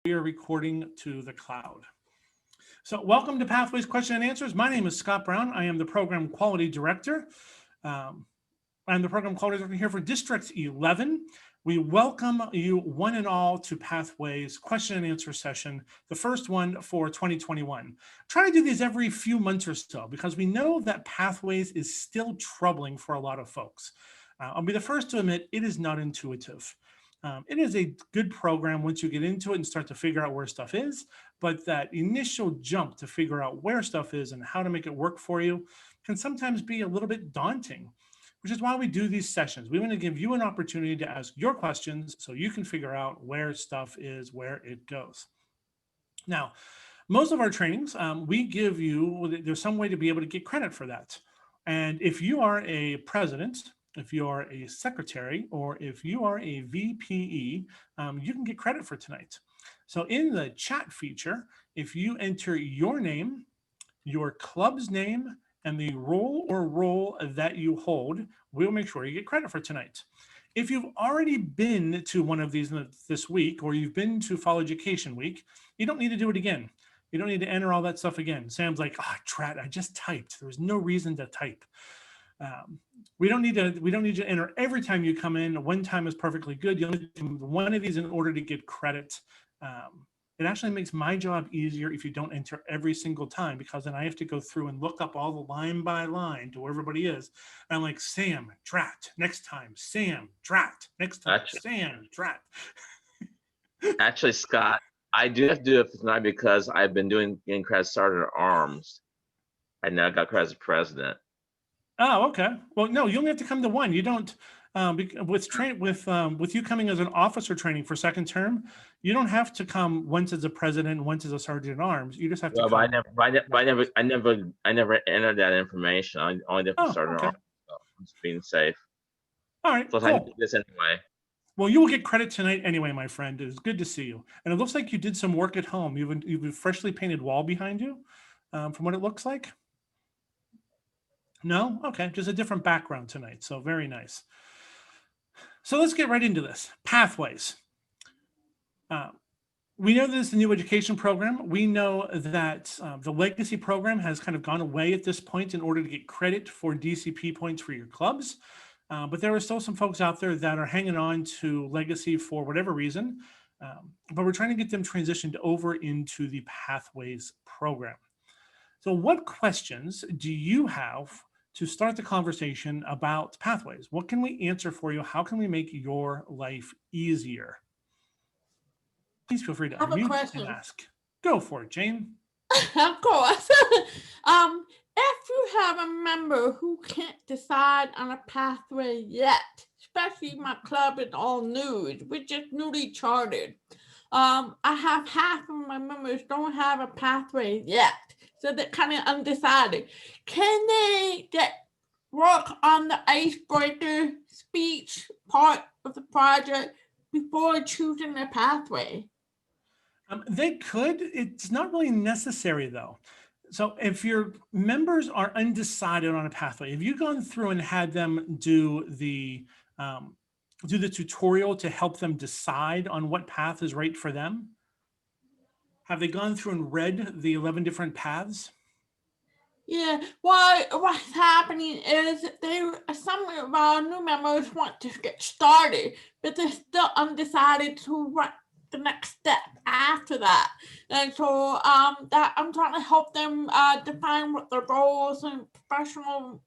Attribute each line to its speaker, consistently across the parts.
Speaker 1: We are recording to the cloud. So welcome to Pathways Question and Answers. My name is Scott Brown. I am the Program Quality Director. Um, I'm the Program Quality Director here for District 11. We welcome you one and all to Pathways Question and Answer session, the first one for 2021. Try to do these every few months or so because we know that Pathways is still troubling for a lot of folks. I'll be the first to admit it is not intuitive. It is a good program once you get into it and start to figure out where stuff is, but that initial jump to figure out where stuff is and how to make it work for you can sometimes be a little bit daunting, which is why we do these sessions. We want to give you an opportunity to ask your questions so you can figure out where stuff is, where it goes. Now, most of our trainings, we give you, there's some way to be able to get credit for that. And if you are a president, if you are a secretary, or if you are a VPE, you can get credit for tonight. So in the chat feature, if you enter your name, your club's name, and the role that you hold, we'll make sure you get credit for tonight. If you've already been to one of these this week, or you've been to Fall Education Week, you don't need to do it again. You don't need to enter all that stuff again. Sam's like, oh, drat, I just typed. There was no reason to type. We don't need to enter every time you come in. One time is perfectly good. You only do one of these in order to get credit. It actually makes my job easier if you don't enter every single time, because then I have to go through and look up all the line by line to where everybody is. And I'm like, Sam, drat, next time, Sam, drat, next time, Sam, drat.
Speaker 2: Actually, Scott, I do have to do it tonight because I've been getting credit Sergeant at Arms. I now got credit as president.
Speaker 1: Oh, okay. Well, no, you only have to come to one. You don't. With you coming as an officer training for second term, you don't have to come once as a president and once as a sergeant at arms. You just have to.
Speaker 2: Well, I never entered that information. I only did for sergeant at arms. So I'm just being safe.
Speaker 1: All right.
Speaker 2: Plus,
Speaker 1: cool.
Speaker 2: I did this anyway.
Speaker 1: Well, you will get credit tonight anyway, my friend. It's good to see you. And it looks like you did some work at home. You've a freshly painted wall behind you, from what it looks like. No? Okay, just a different background tonight. So very nice. So let's get right into this. Pathways. We know this is the new education program. We know that the legacy program has kind of gone away at this point in order to get credit for DCP points for your clubs. But there are still some folks out there that are hanging on to legacy for whatever reason. But we're trying to get them transitioned over into the Pathways program. So what questions do you have to start the conversation about Pathways? What can we answer for you? How can we make your life easier? Please feel free to unmute and ask. Go for it, Jane.
Speaker 3: Of course. If you have a member who can't decide on a pathway yet, especially my club is all new, we're just newly chartered. I have half of my members don't have a pathway yet. So they're kind of undecided. Can they work on the icebreaker speech part of the project before choosing their pathway?
Speaker 1: They could. It's not really necessary, though. So if your members are undecided on a pathway, have you gone through and had them do the tutorial to help them decide on what path is right for them? Have they gone through and read the 11 different paths?
Speaker 3: Yeah, what's happening is some of our new members want to get started, but they're still undecided to what the next step after that. And so that I'm trying to help them define what their goals and personal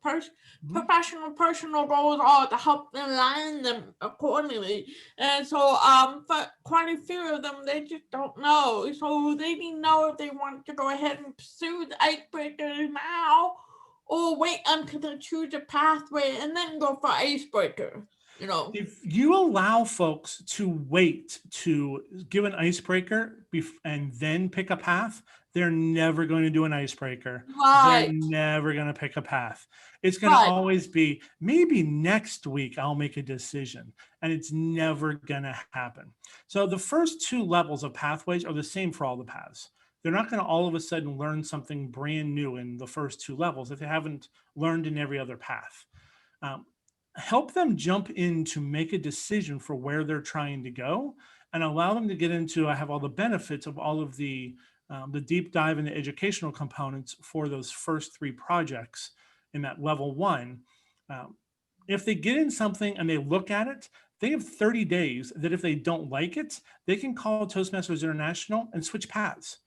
Speaker 3: goals are to help them align them accordingly. And so for quite a few of them, they just don't know. So they didn't know if they want to go ahead and pursue the icebreaker now or wait until they choose a pathway and then go for icebreaker. You know,
Speaker 1: if you allow folks to wait to give an icebreaker and then pick a path, they're never going to do an icebreaker.
Speaker 3: Right.
Speaker 1: They're never going to pick a path. It's going to always be, maybe next week I'll make a decision, and it's never going to happen. So the first two levels of pathways are the same for all the paths. They're not going to all of a sudden learn something brand new in the first two levels if they haven't learned in every other path. Help them jump in to make a decision for where they're trying to go, and allow them to get into, I have all the benefits of all of the deep dive and the educational components for those first 3 projects in that level 1. If they get in something and they look at it, they have 30 days that if they don't like it, they can call Toastmasters International and switch paths.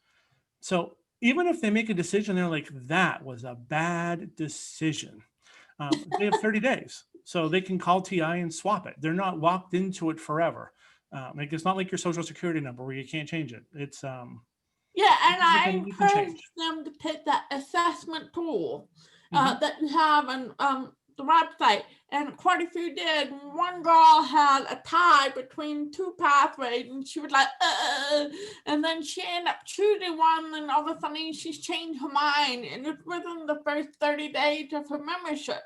Speaker 1: So even if they make a decision, they're like, that was a bad decision. They have 30 days. So they can call TI and swap it. They're not locked into it forever. Like it's not like your social security number where you can't change it. It's
Speaker 3: Yeah, and
Speaker 1: You
Speaker 3: I
Speaker 1: can
Speaker 3: encourage
Speaker 1: change.
Speaker 3: them to take that assessment tool
Speaker 1: Mhm.
Speaker 3: that you have on the website, and quite a few did. One girl had a tie between 2 pathways, and she was like, and then she ended up choosing one, and all of a sudden she's changed her mind, and it's within the first 30 days of her membership.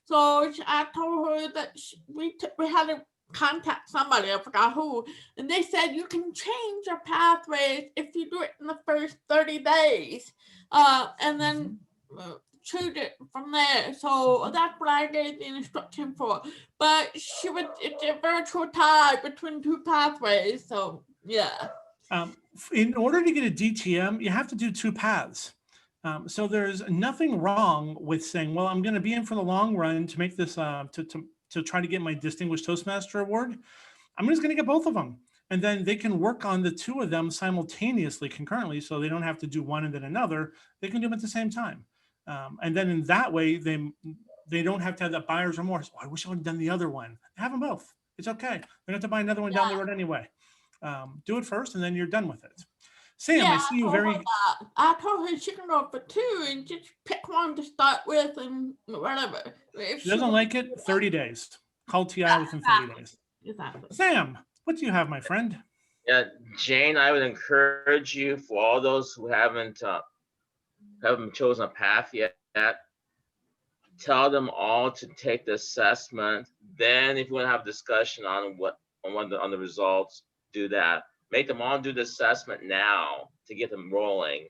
Speaker 3: So I told her that we had to contact somebody, I forgot who, and they said you can change your pathways if you do it in the first 30 days, and then choose it from there. So that's what I gave the instruction for. But it's a virtual tie between 2 pathways. So yeah.
Speaker 1: In order to get a DTM, you have to do 2 paths. So there's nothing wrong with saying, well, I'm going to be in for the long run to make this, to try to get my Distinguished Toastmaster Award. I'm just going to get both of them. And then they can work on the 2 of them simultaneously, concurrently, so they don't have to do one and then another. They can do them at the same time. And then in that way, they don't have to have that buyer's remorse. Oh, I wish I would have done the other one. Have them both. It's okay. They don't have to buy another one down the road anyway. Do it first, and then you're done with it. Sam, I see you very.
Speaker 3: I told her she can go for 2 and just pick one to start with and whatever. If
Speaker 1: She doesn't like it, 30 days. Call TI within 30 days.
Speaker 3: Exactly.
Speaker 1: Sam, what do you have, my friend?
Speaker 2: Yeah, Jane, I would encourage you, for all those who haven't chosen a path yet, tell them all to take the assessment. Then if you want to have discussion on the results, do that. Make them all do the assessment now to get them rolling,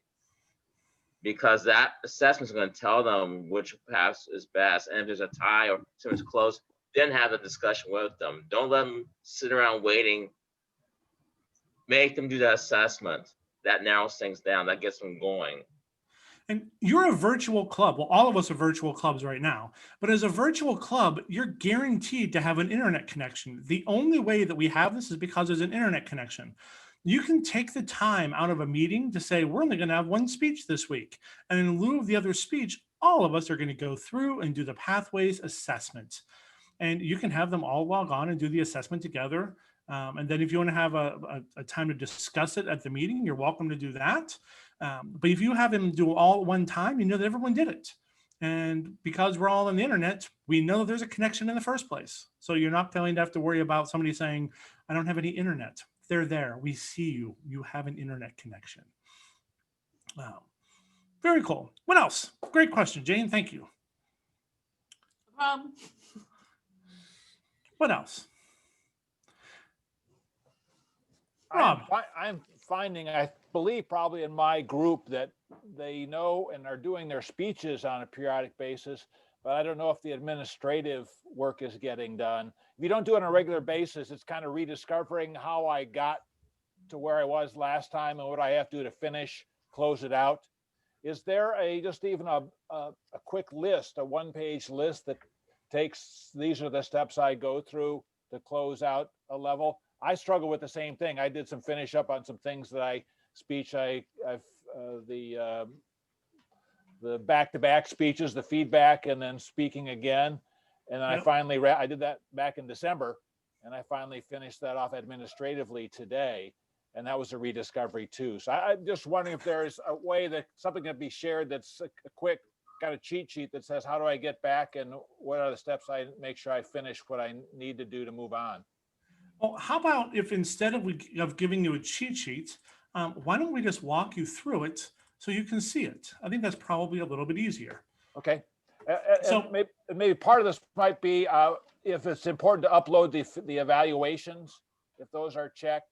Speaker 2: because that assessment is going to tell them which path is best. And if there's a tie or something's close, then have a discussion with them. Don't let them sit around waiting. Make them do that assessment. That narrows things down. That gets them going.
Speaker 1: And you're a virtual club. Well, all of us are virtual clubs right now. But as a virtual club, you're guaranteed to have an internet connection. The only way that we have this is because there's an internet connection. You can take the time out of a meeting to say, we're only going to have 1 speech this week. And in lieu of the other speech, all of us are going to go through and do the pathways assessment. And you can have them all log on and do the assessment together. And then if you want to have a time to discuss it at the meeting, you're welcome to do that. But if you have them do all at one time, you know that everyone did it. And because we're all on the internet, we know that there's a connection in the first place. So you're not going to have to worry about somebody saying, I don't have any internet. They're there. We see you. You have an internet connection. Wow. Very cool. What else? Great question, Jane. Thank you. What else? Rob.
Speaker 4: I'm finding, I believe probably in my group, that they know and are doing their speeches on a periodic basis, but I don't know if the administrative work is getting done. If you don't do it on a regular basis, it's kind of rediscovering how I got to where I was last time and what I have to do to finish, close it out. Is there just even a quick list, a 1-page list that takes, these are the steps I go through to close out a level? I struggle with the same thing. I did some finish up on some things that the back-to-back speeches, the feedback, and then speaking again. And then I finally, I did that back in December, and I finally finished that off administratively today. And that was a rediscovery too. So I'm just wondering if there's a way that something can be shared that's a quick kind of cheat sheet that says, how do I get back and what are the steps I make sure I finish what I need to do to move on?
Speaker 1: Well, how about if instead of giving you a cheat sheet, why don't we just walk you through it so you can see it? I think that's probably a little bit easier.
Speaker 4: Okay.
Speaker 1: So
Speaker 4: maybe part of this might be if it's important to upload the evaluations, if those are checked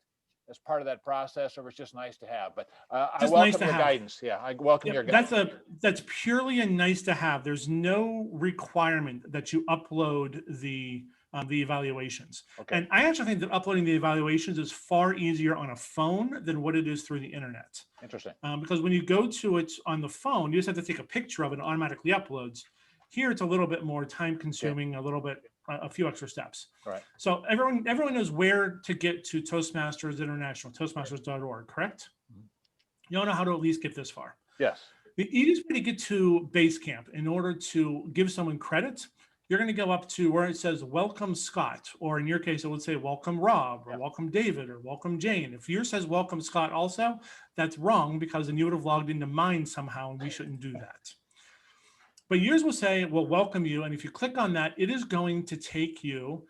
Speaker 4: as part of that process, or it's just nice to have. But I welcome your guidance. Yeah, I welcome your guidance.
Speaker 1: That's purely a nice to have. There's no requirement that you upload the the evaluations.
Speaker 4: Okay.
Speaker 1: And I actually think that uploading the evaluations is far easier on a phone than what it is through the internet.
Speaker 4: Interesting.
Speaker 1: Because when you go to it on the phone, you just have to take a picture of it and it automatically uploads. Here, it's a little bit more time consuming, a few extra steps.
Speaker 4: All right.
Speaker 1: So everyone knows where to get to Toastmasters International, toastmasters.org, correct?
Speaker 4: Mhm.
Speaker 1: You all know how to at least get this far.
Speaker 4: Yes.
Speaker 1: The easiest way to get to Basecamp in order to give someone credit, you're going to go up to where it says welcome Scott, or in your case, it would say welcome Rob, or
Speaker 4: Yeah.
Speaker 1: welcome David, or welcome Jane. If yours says welcome Scott also, that's wrong because then you would have logged into mine somehow and we shouldn't do that. But yours will say, well, welcome you. And if you click on that, it is going to take you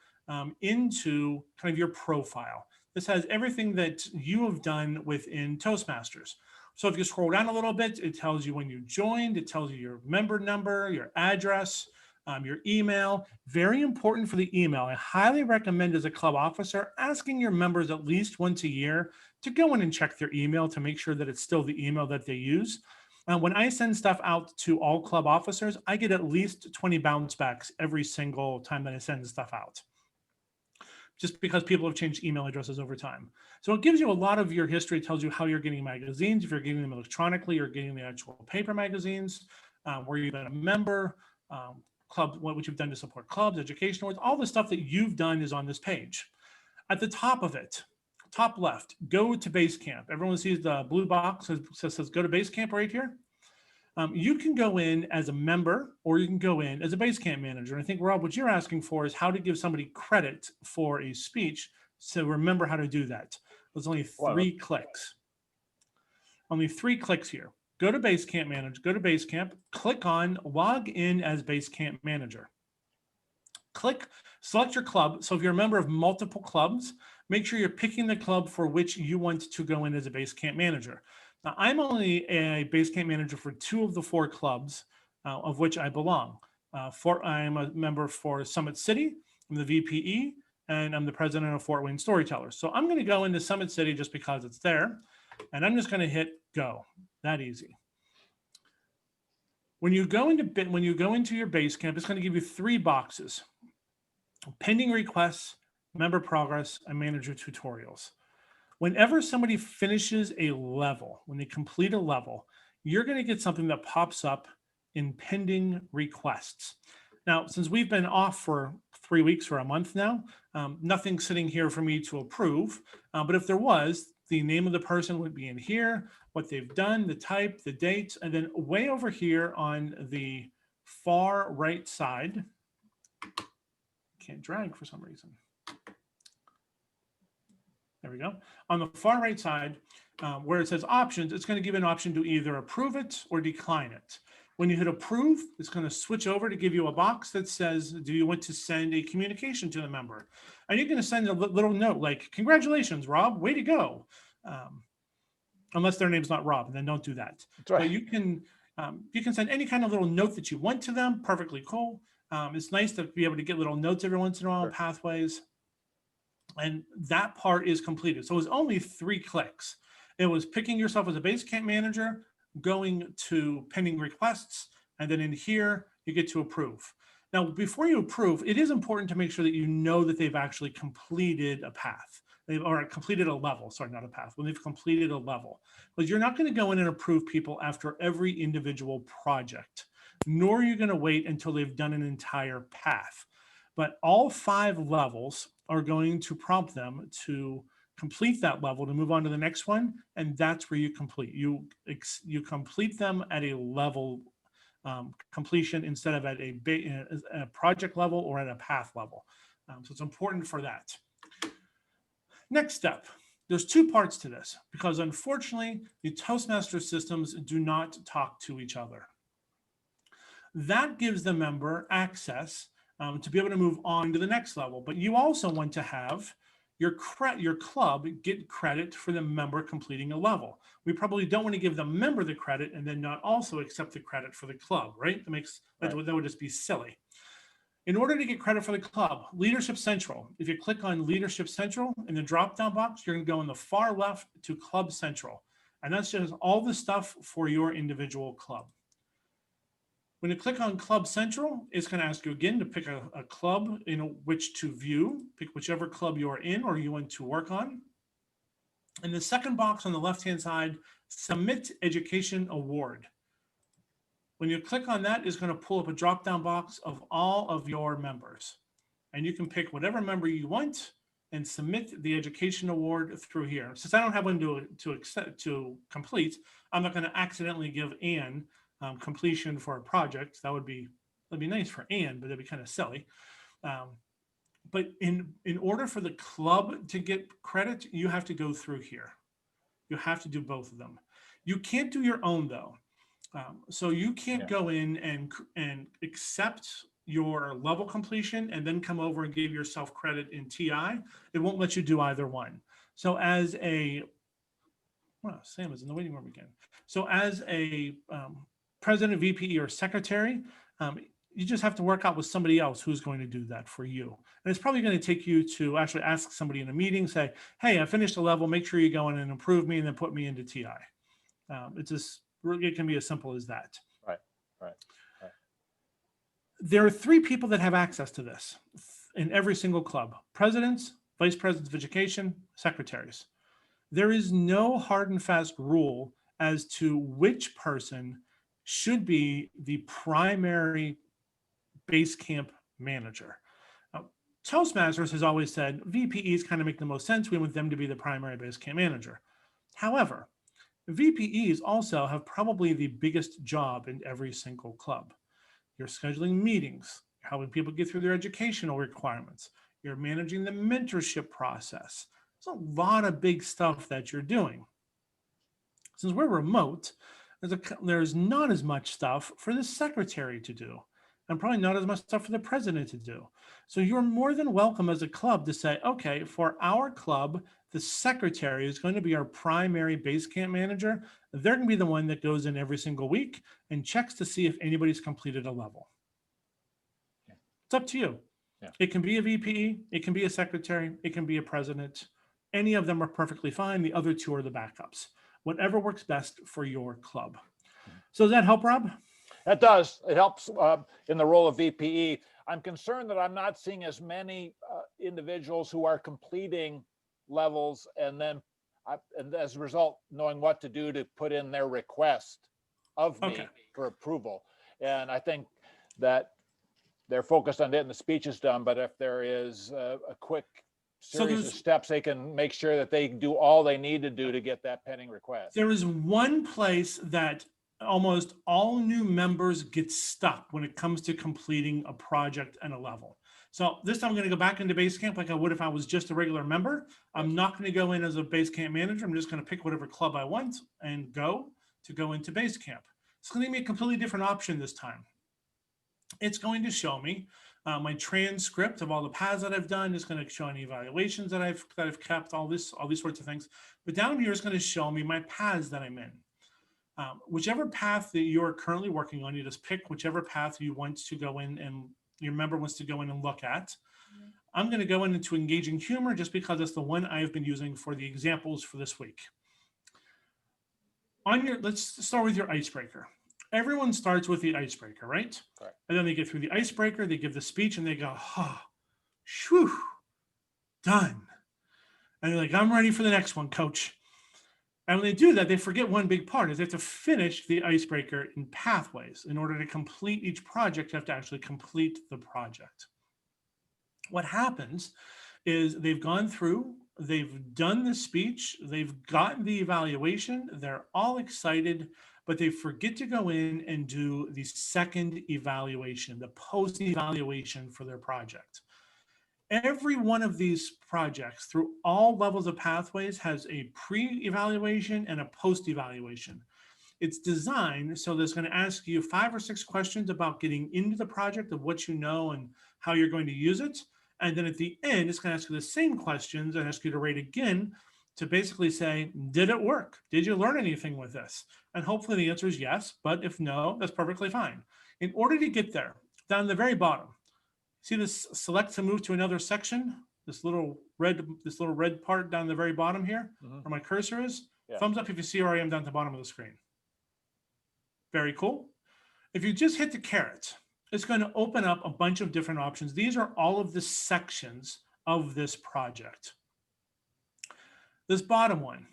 Speaker 1: into kind of your profile. This has everything that you have done within Toastmasters. So if you scroll down a little bit, it tells you when you joined, it tells you your member number, your address, your email. Very important for the email. I highly recommend as a club officer asking your members at least once a year to go in and check their email to make sure that it's still the email that they use. When I send stuff out to all club officers, I get at least 20 bounce backs every single time that I send stuff out, just because people have changed email addresses over time. So it gives you a lot of your history. It tells you how you're getting magazines, if you're getting them electronically or getting the actual paper magazines, where you've been a member, club, what you've done to support clubs, education awards, all the stuff that you've done is on this page. At the top of it, top left, go to Basecamp. Everyone sees the blue box that says go to Basecamp right here. You can go in as a member or you can go in as a Basecamp manager. And I think, Rob, what you're asking for is how to give somebody credit for a speech. So remember how to do that. There's only three clicks. Only 3 clicks here. Go to Basecamp Manager, go to Basecamp, click on log in as Basecamp Manager. Click, select your club. So if you're a member of multiple clubs, make sure you're picking the club for which you want to go in as a Basecamp Manager. Now, I'm only a Basecamp Manager for 2 of the 4 clubs of which I belong. I'm a member for Summit City, I'm the VPE, and I'm the president of Fort Wayne Storytellers. So I'm going to go into Summit City just because it's there, and I'm just going to hit go. That easy. When you go into your Basecamp, it's going to give you 3 boxes: pending requests, member progress, and manager tutorials. Whenever somebody finishes a level, when they complete a level, you're going to get something that pops up in pending requests. Now, since we've been off for 3 weeks or a month now, nothing's sitting here for me to approve. But if there was, the name of the person would be in here, what they've done, the type, the date, and then way over here on the far right side, can't drag for some reason. There we go. On the far right side, where it says options, it's going to give an option to either approve it or decline it. When you hit approve, it's going to switch over to give you a box that says, do you want to send a communication to the member? And you're going to send a little note like, congratulations, Rob, way to go. Unless their name's not Rob, and then don't do that.
Speaker 4: That's right.
Speaker 1: But you can send any kind of little note that you want to them. Perfectly cool. It's nice to be able to get little notes every once in a while,
Speaker 4: Sure.
Speaker 1: Pathways. And that part is completed. So it was only 3 clicks. It was picking yourself as a Basecamp manager, going to pending requests, and then in here, you get to approve. Now, before you approve, it is important to make sure that you know that they've actually completed a path. Or completed a level, sorry, not a path, when they've completed a level. Because you're not going to go in and approve people after every individual project, nor are you going to wait until they've done an entire path. But all 5 levels are going to prompt them to complete that level to move on to the next one, and that's where you complete. You complete them at a level completion instead of at a project level or at a path level. So it's important for that. Next step, there's 2 parts to this because unfortunately the Toastmaster systems do not talk to each other. That gives the member access to be able to move on to the next level, but you also want to have your club get credit for the member completing a level. We probably don't want to give the member the credit and then not also accept the credit for the club, right? That would just be silly. In order to get credit for the club, Leadership Central, if you click on Leadership Central in the drop-down box, you're going to go on the far left to Club Central. And that's just all the stuff for your individual club. When you click on Club Central, it's going to ask you again to pick a club in which to view, pick whichever club you're in or you want to work on. In the second box on the left-hand side, Submit Education Award. When you click on that, it's going to pull up a drop-down box of all of your members. And you can pick whatever member you want and submit the education award through here. Since I don't have one to complete, I'm not going to accidentally give Anne completion for a project. That'd be nice for Anne, but that'd be kind of silly. But in order for the club to get credit, you have to go through here. You have to do both of them. You can't do your own though. So you can't go in and accept your level completion and then come over and give yourself credit in TI. It won't let you do either one. So as a, well, Sam is in the waiting room again. So as a president, VP, or secretary, you just have to work out with somebody else who's going to do that for you. And it's probably going to take you to actually ask somebody in a meeting, say, hey, I finished a level, make sure you go in and improve me and then put me into TI. It can be as simple as that.
Speaker 4: Right.
Speaker 1: There are 3 people that have access to this in every single club: presidents, vice presidents of education, secretaries. There is no hard and fast rule as to which person should be the primary base camp manager. Toastmasters has always said VPEs kind of make the most sense. We want them to be the primary base camp manager. However, VPEs also have probably the biggest job in every single club. You're scheduling meetings, you're helping people get through their educational requirements, you're managing the mentorship process. There's a lot of big stuff that you're doing. Since we're remote, there's not as much stuff for the secretary to do, and probably not as much stuff for the president to do. So you're more than welcome as a club to say, okay, for our club, the secretary is going to be our primary base camp manager. They're going to be the one that goes in every single week and checks to see if anybody's completed a level. It's up to you.
Speaker 4: Yeah.
Speaker 1: It can be a VPE, it can be a secretary, it can be a president. Any of them are perfectly fine. The other 2 are the backups. Whatever works best for your club. So does that help, Rob?
Speaker 4: That does. It helps in the role of VPE. I'm concerned that I'm not seeing as many individuals who are completing levels and then and as a result, knowing what to do to put in their request of me for approval. And I think that they're focused on getting the speeches done, but if there is a quick series of steps, they can make sure that they do all they need to do to get that pending request.
Speaker 1: There is one place that almost all new members get stuck when it comes to completing a project and a level. So this time I'm going to go back into Basecamp like I would if I was just a regular member. I'm not going to go in as a Basecamp manager. I'm just going to pick whatever club I want and go into Basecamp. It's going to give me a completely different option this time. It's going to show me my transcript of all the paths that I've done. It's going to show any evaluations that I've kept, all these sorts of things. But down here, it's going to show me my paths that I'm in. Whichever path that you're currently working on, you just pick whichever path you want to go in and your member wants to go in and look at. I'm going to go into Engaging Humor just because that's the one I've been using for the examples for this week. Let's start with your icebreaker. Everyone starts with the icebreaker, right?
Speaker 4: Correct.
Speaker 1: And then they get through the icebreaker, they give the speech, and they go, oh, shoo, done. And they're like, I'm ready for the next one, coach. And when they do that, they forget one big part is they have to finish the icebreaker in pathways. In order to complete each project, you have to actually complete the project. What happens is they've gone through, they've done the speech, they've gotten the evaluation, they're all excited, but they forget to go in and do the second evaluation, the post-evaluation for their project. Every one of these projects through all levels of pathways has a pre-evaluation and a post-evaluation. It's designed so that it's going to ask you 5 or 6 questions about getting into the project of what you know and how you're going to use it. And then at the end, it's going to ask you the same questions and ask you to rate again to basically say, did it work? Did you learn anything with this? And hopefully the answer is yes, but if no, that's perfectly fine. In order to get there, down the very bottom, see this select to move to another section, this little red part down the very bottom here, where my cursor is? Yeah. Thumbs up if you see where I am down at the bottom of the screen. Very cool. If you just hit the caret, it's going to open up a bunch of different options. These are all of the sections of this project. This bottom one,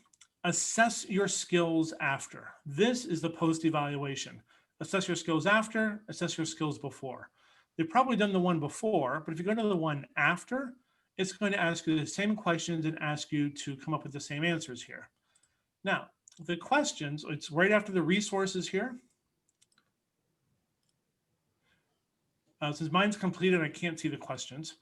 Speaker 1: assess your skills after. This is the post-evaluation. Assess your skills after, assess your skills before. They've probably done the one before, but if you go to the one after, it's going to ask you the same questions and ask you to come up with the same answers here. Now, the questions, it's right after the resources here. Since mine's completed, I can't see the questions.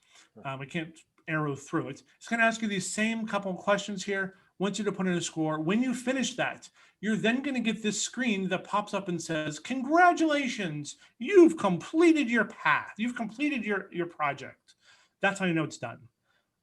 Speaker 1: I can't arrow through it. It's going to ask you these same couple of questions here. Wants you to put in a score. When you finish that, you're then going to get this screen that pops up and says, congratulations, you've completed your path. You've completed your project. That's how you know it's done.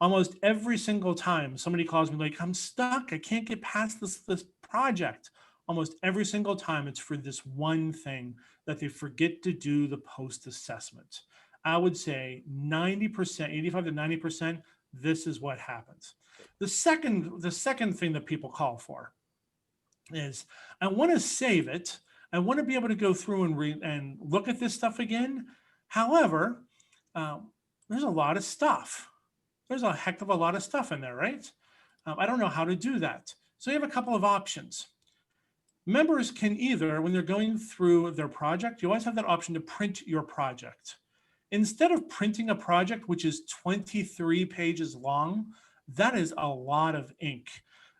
Speaker 1: Almost every single time somebody calls me like, I'm stuck, I can't get past this project. Almost every single time it's for this one thing that they forget to do the post-assessment. I would say 90%, 85 to 90%, this is what happens. The second thing that people call for is, I want to save it. I want to be able to go through and look at this stuff again. However, there's a lot of stuff. There's a heck of a lot of stuff in there, right? I don't know how to do that. So you have a couple of options. Members can either, when they're going through their project, you always have that option to print your project. Instead of printing a project, which is 23 pages long, that is a lot of ink.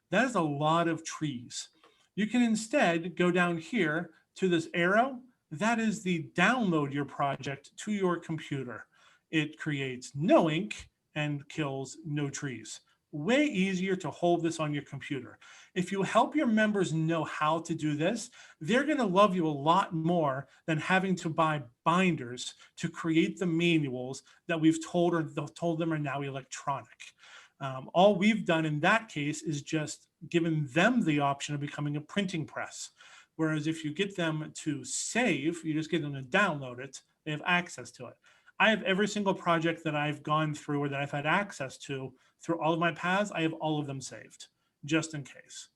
Speaker 1: That is a lot of trees. You can instead go down here to this arrow. That is the download your project to your computer. It creates no ink and kills no trees. Way easier to hold this on your computer. If you help your members know how to do this, they're going to love you a lot more than having to buy binders to create the manuals that we've told them are now electronic. All we've done in that case is just given them the option of becoming a printing press. Whereas if you get them to save, you just get them to download it, they have access to it. I have every single project that I've gone through or that I've had access to through all of my paths. I have all of them saved, just in case.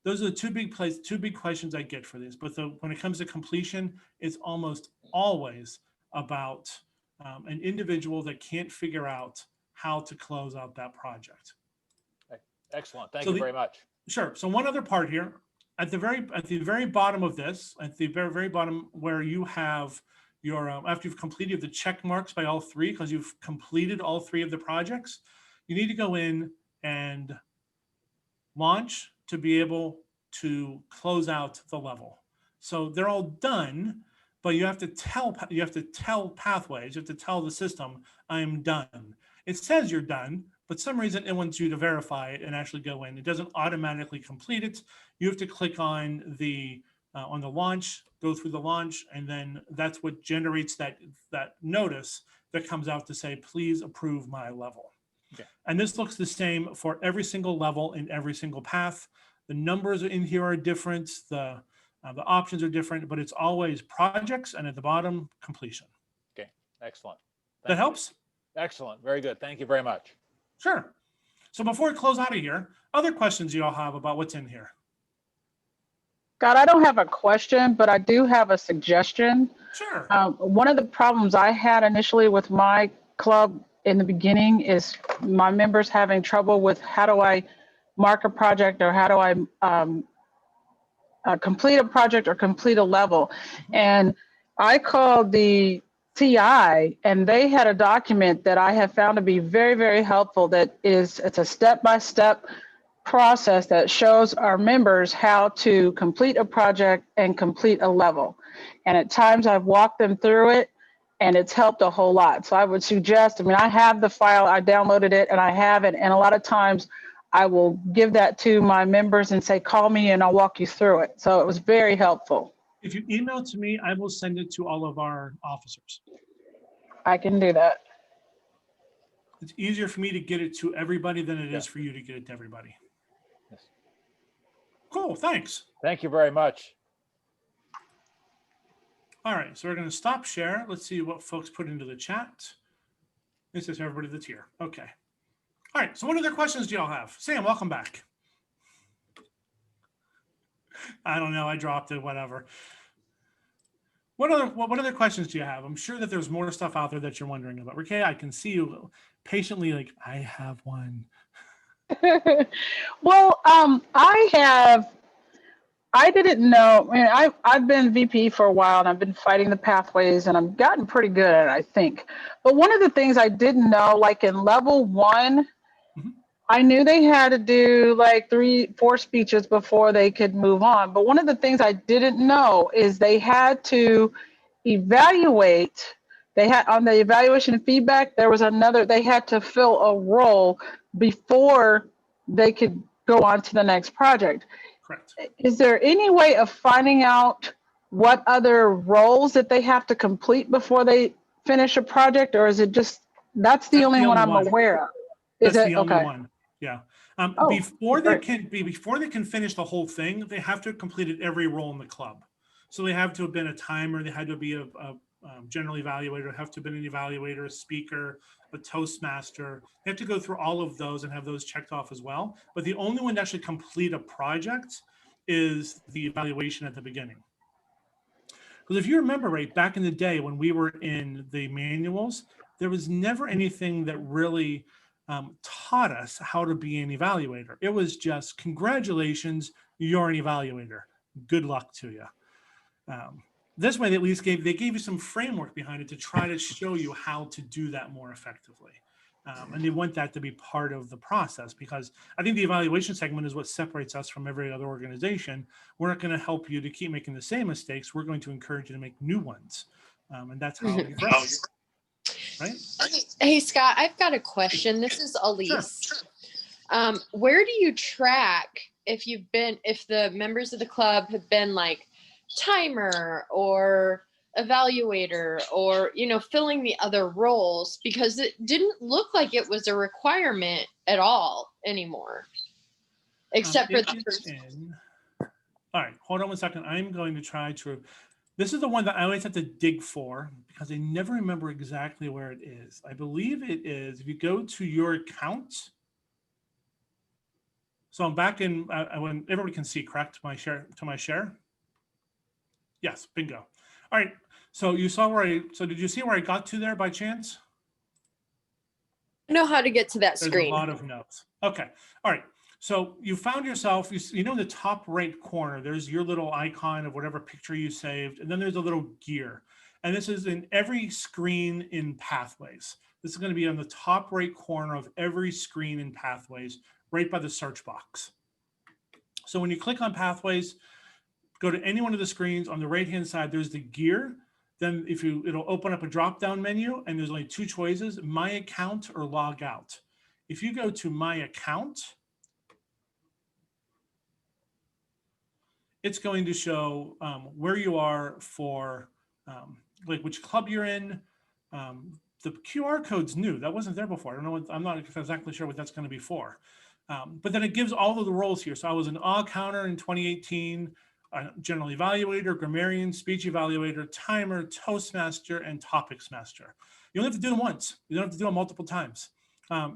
Speaker 1: Those are the two big questions I get for this. But when it comes to completion, it's almost always about an individual that can't figure out how to close out that project.
Speaker 4: Excellent. Thank you very much.
Speaker 1: Sure. So one other part here, at the very bottom of this, at the very bottom where you have your, after you've completed the check marks by all three, because you've completed all three of the projects, you need to go in and launch to be able to close out the level. So they're all done, but you have to tell Pathways, you have to tell the system, I'm done. It says you're done, but some reason it wants you to verify it and actually go in. It doesn't automatically complete it. You have to click on the launch, go through the launch, and then that's what generates that notice that comes out to say, please approve my level. Okay. And this looks the same for every single level in every single path. The numbers in here are different. The options are different, but it's always projects and at the bottom, completion.
Speaker 4: Okay, excellent.
Speaker 1: That helps?
Speaker 4: Excellent. Very good. Thank you very much.
Speaker 1: Sure. So before we close out of here, other questions you all have about what's in here?
Speaker 5: God, I don't have a question, but I do have a suggestion.
Speaker 1: Sure.
Speaker 5: One of the problems I had initially with my club in the beginning is my members having trouble with how do I mark a project or how do I complete a project or complete a level. And I called the TI and they had a document that I have found to be very, very helpful. It's a step-by-step process that shows our members how to complete a project and complete a level. And at times I've walked them through it and it's helped a whole lot. So I would suggest, I have the file, I downloaded it and I have it. And a lot of times I will give that to my members and say, call me and I'll walk you through it. So it was very helpful.
Speaker 1: If you email to me, I will send it to all of our officers.
Speaker 5: I can do that.
Speaker 1: It's easier for me to get it to everybody than it is for you to get it to everybody.
Speaker 4: Yes.
Speaker 1: Cool, thanks.
Speaker 4: Thank you very much.
Speaker 1: All right, so we're going to stop share. Let's see what folks put into the chat. This is everybody that's here. Okay. All right, so what other questions do y'all have? Sam, welcome back. I don't know, I dropped it, whatever. What other questions do you have? I'm sure that there's more stuff out there that you're wondering about. Okay, I can see you patiently like, I have one.
Speaker 5: Well, I didn't know. I mean, I've been VP for a while, and I've been fighting the pathways, and I've gotten pretty good at it, I think. But one of the things I didn't know, like in level 1,
Speaker 1: Mhm.
Speaker 5: I knew they had to do like 3-4 speeches before they could move on. But one of the things I didn't know is they had to evaluate. They had on the evaluation and feedback, there was another, they had to fill a role before they could go on to the next project.
Speaker 1: Correct.
Speaker 5: Is there any way of finding out what other roles that they have to complete before they finish a project, or is it just, that's the
Speaker 1: That's
Speaker 5: only
Speaker 1: the
Speaker 5: one
Speaker 1: only
Speaker 5: I'm
Speaker 1: one.
Speaker 5: aware of? Is
Speaker 1: That's
Speaker 5: it?
Speaker 1: the only
Speaker 5: Okay.
Speaker 1: one. Yeah.
Speaker 5: Oh,
Speaker 1: Before
Speaker 5: great.
Speaker 1: they can finish the whole thing, they have to have completed every role in the club. So they have to have been a timer. They had to be a general evaluator, have to have been an evaluator, a speaker, a Toastmaster. They have to go through all of those and have those checked off as well. But the only one to actually complete a project is the evaluation at the beginning. Because if you remember right back in the day when we were in the manuals, there was never anything that really taught us how to be an evaluator. It was just, congratulations, you're an evaluator. Good luck to you. This way, they at least gave you some framework behind it to try to show you how to do that more effectively. And they want that to be part of the process, because I think the evaluation segment is what separates us from every other organization. We're not going to help you to keep making the same mistakes. We're going to encourage you to make new ones. And that's how you grow. Right?
Speaker 6: Hey, Scott, I've got a question. This is Elise. Where do you track if the members of the club have been like timer or evaluator or, filling the other roles? Because it didn't look like it was a requirement at all anymore, except for the first.
Speaker 1: All right, hold on one second. I'm going to try to. This is the one that I always have to dig for because I never remember exactly where it is. I believe it is, if you go to your account. So I'm back in, when everybody can see, correct? My share? Yes, bingo. All right, so you saw so did you see where I got to there by chance?
Speaker 6: I know how to get to that
Speaker 1: There's
Speaker 6: screen.
Speaker 1: a lot of notes. Okay, all right. So you found yourself, in the top right corner, there's your little icon of whatever picture you saved, and then there's a little gear. And this is in every screen in Pathways. This is going to be on the top right corner of every screen in Pathways, right by the search box. So when you click on Pathways, go to any one of the screens on the right-hand side, there's the gear. Then it'll open up a drop-down menu, and there's only 2 choices, My Account or Log Out. If you go to My Account, it's going to show where you are for like which club you're in. The QR code's new. That wasn't there before. I don't know. I'm not exactly sure what that's going to be for. But then it gives all of the roles here. So I was an AW counter in 2018, general evaluator, grammarian, speech evaluator, timer, Toastmaster, and topics master. You only have to do them once. You don't have to do them multiple times.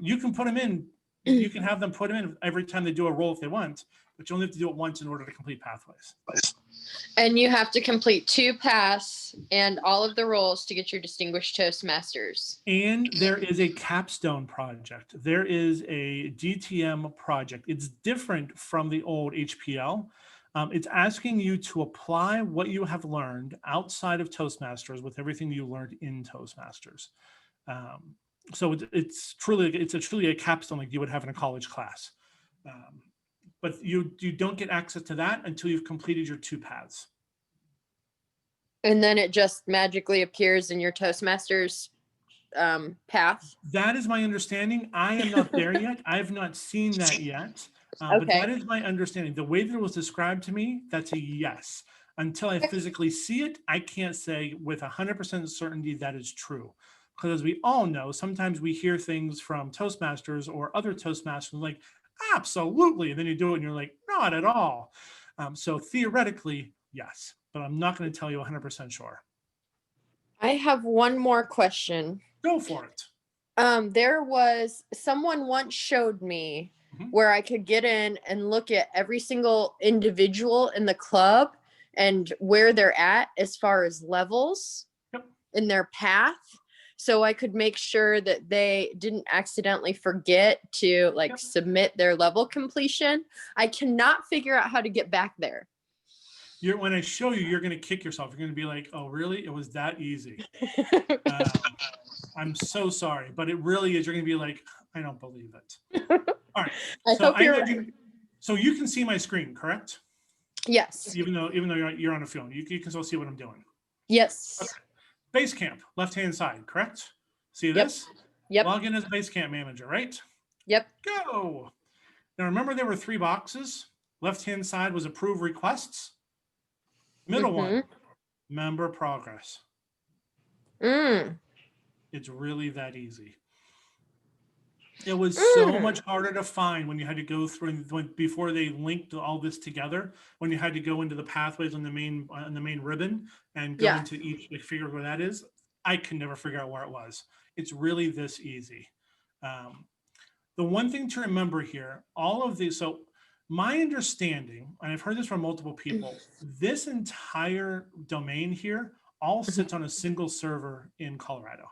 Speaker 1: You can put them in. You can have them put them in every time they do a role if they want, but you only have to do it once in order to complete Pathways.
Speaker 6: And you have to complete 2 paths and all of the roles to get your Distinguished Toastmasters.
Speaker 1: And there is a capstone project. There is a DTM project. It's different from the old HPL. It's asking you to apply what you have learned outside of Toastmasters with everything you learned in Toastmasters. So it's truly a capstone like you would have in a college class. But you don't get access to that until you've completed your 2 paths.
Speaker 6: And then it just magically appears in your Toastmasters path.
Speaker 1: That is my understanding. I am not there yet. I have not seen that yet. But
Speaker 6: Okay.
Speaker 1: that is my understanding. The way that it was described to me, that's a yes. Until I physically see it, I can't say with 100% certainty that is true. Because as we all know, sometimes we hear things from Toastmasters or other Toastmasters like, absolutely. And then you do it and you're like, not at all. So theoretically, yes. But I'm not going to tell you 100% sure.
Speaker 6: I have one more question.
Speaker 1: Go for it.
Speaker 6: There was someone once showed me
Speaker 1: Mhm.
Speaker 6: where I could get in and look at every single individual in the club and where they're at as far as levels
Speaker 1: Yep.
Speaker 6: in their path. So I could make sure that they didn't accidentally forget to like
Speaker 1: Yep.
Speaker 6: submit their level completion. I cannot figure out how to get back there.
Speaker 1: When I show you, you're going to kick yourself. You're going to be like, oh, really? It was that easy. I'm so sorry, but it really is. You're going to be like, I don't believe it. All right.
Speaker 6: I
Speaker 1: So
Speaker 6: hope you're
Speaker 1: know
Speaker 6: right.
Speaker 1: so you can see my screen, correct?
Speaker 6: Yes.
Speaker 1: Even though you're on a phone, you can still see what I'm doing.
Speaker 6: Yes.
Speaker 1: Basecamp, left-hand side, correct? See
Speaker 6: Yep.
Speaker 1: this?
Speaker 6: Yep.
Speaker 1: Log in as Basecamp manager, right?
Speaker 6: Yep.
Speaker 1: Go. Now remember there were 3 boxes. Left-hand side was approve requests. Middle one, member progress.
Speaker 6: Mm.
Speaker 1: It's really that easy. It was so much harder to find when you had to go through before they linked all this together. When you had to go into the pathways on the main ribbon and go
Speaker 6: Yeah.
Speaker 1: into each, like, figure out where that is. I can never figure out where it was. It's really this easy. The one thing to remember here, all of these. So my understanding, and I've heard this from multiple people, this entire domain here all sits on a single server in Colorado.